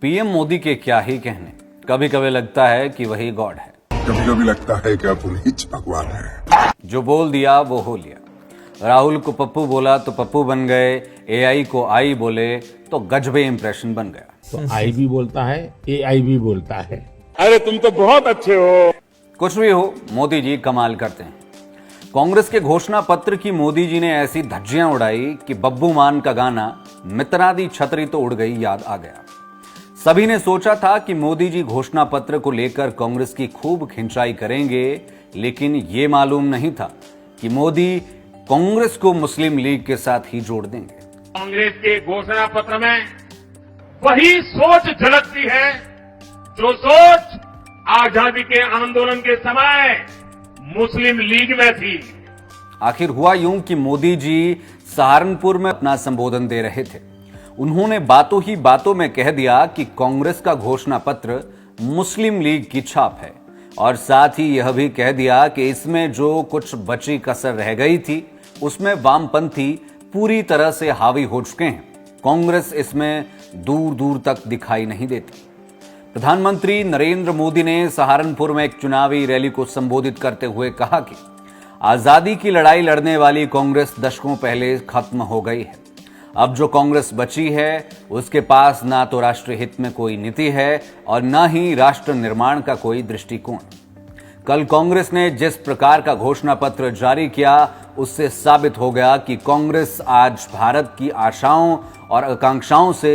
PM Modi के क्या ही कहने, कभी कभी लगता है कि वही गॉड है, कभी कभी लगता है कि आप उन्हीं भगवान है। जो बोल दिया वो हो लिया। राहुल को पप्पू बोला तो पप्पू बन गए, एआई को आई बोले तो गजबे इंप्रेशन बन गया। तो आई भी बोलता है, एआई भी बोलता है। अरे तुम तो बहुत अच्छे हो। कुछ भी हो, मोदी जी कमाल करते हैं। कांग्रेस के घोषणा पत्र की मोदी जी ने ऐसी धज्जियां उड़ाई कि बब्बू मान का गाना मितना दी छतरी तो उड़ गई याद आ गया। सभी ने सोचा था कि मोदी जी घोषणा पत्र को लेकर कांग्रेस की खूब खिंचाई करेंगे, लेकिन ये मालूम नहीं था कि मोदी कांग्रेस को मुस्लिम लीग के साथ ही जोड़ देंगे। कांग्रेस के घोषणा पत्र में वही सोच झलकती है जो सोच आजादी के आंदोलन के समय मुस्लिम लीग में थी। आखिर हुआ यूं कि मोदी जी सहारनपुर में अपना संबोधन दे रहे थे। उन्होंने बातों ही बातों में कह दिया कि कांग्रेस का घोषणा पत्र मुस्लिम लीग की छाप है, और साथ ही यह भी कह दिया कि इसमें जो कुछ बची कसर रह गई थी उसमें वामपंथी पूरी तरह से हावी हो चुके हैं। कांग्रेस इसमें दूर दूर तक दिखाई नहीं देती। प्रधानमंत्री नरेंद्र मोदी ने सहारनपुर में एक चुनावी रैली को संबोधित करते हुए कहा कि आजादी की लड़ाई लड़ने वाली कांग्रेस दशकों पहले खत्म हो गई है। अब जो कांग्रेस बची है उसके पास ना तो राष्ट्र हित में कोई नीति है और ना ही राष्ट्र निर्माण का कोई दृष्टिकोण। कल कांग्रेस ने जिस प्रकार का घोषणा पत्र जारी किया उससे साबित हो गया कि कांग्रेस आज भारत की आशाओं और आकांक्षाओं से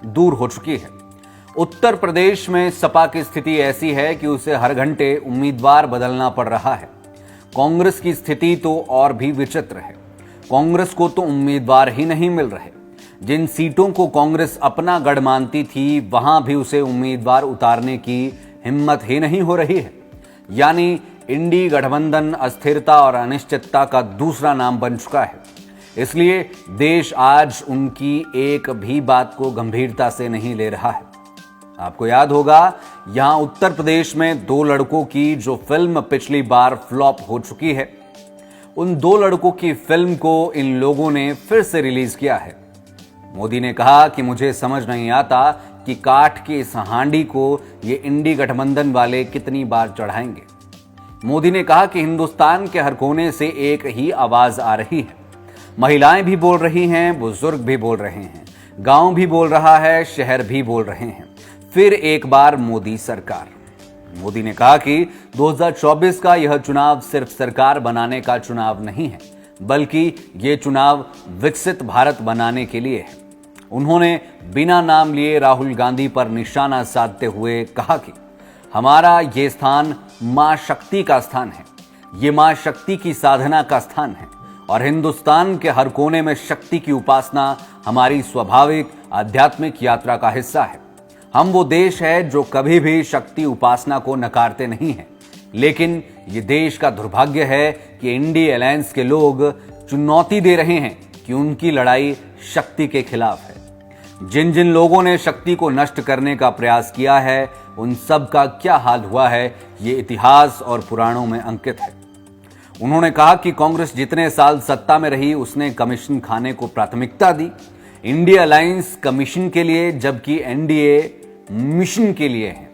दूर हो चुकी है। उत्तर प्रदेश में सपा की स्थिति ऐसी है कि उसे हर घंटे उम्मीदवार बदलना पड़ रहा है। कांग्रेस की स्थिति तो और भी विचित्र है। कांग्रेस को तो उम्मीदवार ही नहीं मिल रहे। जिन सीटों को कांग्रेस अपना गढ़ मानती थी वहां भी उसे उम्मीदवार उतारने की हिम्मत ही नहीं हो रही है। यानी इंडी गठबंधन अस्थिरता और अनिश्चितता का दूसरा नाम बन चुका है। इसलिए देश आज उनकी एक भी बात को गंभीरता से नहीं ले रहा है। आपको याद होगा, यहां उत्तर प्रदेश में दो लड़कों की जो फिल्म पिछली बार फ्लॉप हो चुकी है, उन दो लड़कों की फिल्म को इन लोगों ने फिर से रिलीज किया है। मोदी ने कहा कि मुझे समझ नहीं आता कि काठ की इस हांडी को ये इंडी गठबंधन वाले कितनी बार चढ़ाएंगे। मोदी ने कहा कि हिंदुस्तान के हर कोने से एक ही आवाज आ रही है। महिलाएं भी बोल रही हैं, बुजुर्ग भी बोल रहे हैं, गांव भी बोल रहा है, शहर भी बोल रहे हैं, फिर एक बार मोदी सरकार। मोदी ने कहा कि 2024 का यह चुनाव सिर्फ सरकार बनाने का चुनाव नहीं है, बल्कि ये चुनाव विकसित भारत बनाने के लिए है। उन्होंने बिना नाम लिए राहुल गांधी पर निशाना साधते हुए कहा कि हमारा ये स्थान मां शक्ति का स्थान है, ये मां शक्ति की साधना का स्थान है, और हिंदुस्तान के हर कोने में शक्ति की उपासना हमारी स्वाभाविक आध्यात्मिक यात्रा का हिस्सा है। हम वो देश है जो कभी भी शक्ति उपासना को नकारते नहीं हैं, लेकिन ये देश का दुर्भाग्य है कि इंडी अलायंस के लोग चुनौती दे रहे हैं कि उनकी लड़ाई शक्ति के खिलाफ है। जिन जिन लोगों ने शक्ति को नष्ट करने का प्रयास किया है उन सब का क्या हाल हुआ है ये इतिहास और पुराणों में अंकित है। उन्होंने कहा कि कांग्रेस जितने साल सत्ता में रही उसने कमीशन खाने को प्राथमिकता दी, इंडिया अलायंस कमीशन के लिए जबकि एनडीए मिशन के लिए है।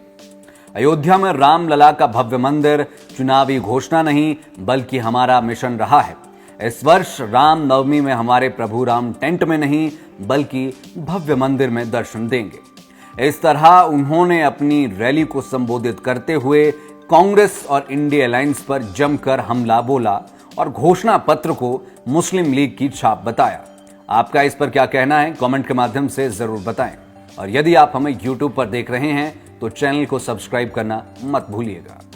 अयोध्या में रामलला का भव्य मंदिर चुनावी घोषणा नहीं बल्कि हमारा मिशन रहा है। इस वर्ष राम नवमी में हमारे प्रभु राम टेंट में नहीं बल्कि भव्य मंदिर में दर्शन देंगे। इस तरह उन्होंने अपनी रैली को संबोधित करते हुए कांग्रेस और इंडिया अलायंस पर जमकर हमला बोला और घोषणा पत्र को मुस्लिम लीग की छाप बताया। आपका इस पर क्या कहना है, कमेंट के माध्यम से जरूर बताएं। और यदि आप हमें YouTube पर देख रहे हैं तो चैनल को सब्सक्राइब करना मत भूलिएगा।